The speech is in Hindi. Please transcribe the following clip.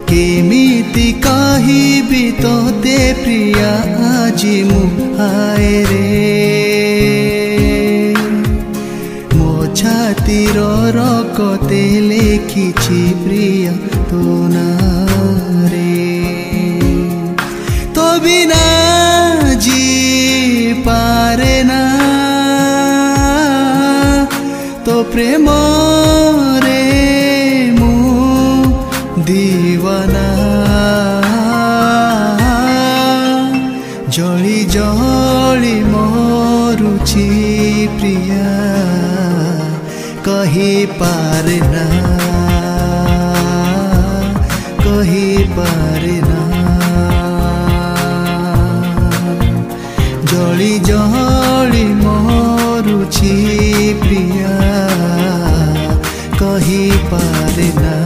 केमिति कहिबि तोते प्रिया आजि मु हाय रे मो छातीर रकते लेखिछि प्रिया तो ना रे तो बिना जी पारे ना तो प्रेम रे मु दीवाना जली जली मरुछि प्रिया कही पारे ना कही पारे ना जली जली मरुछि प्रिया कही पारे ना।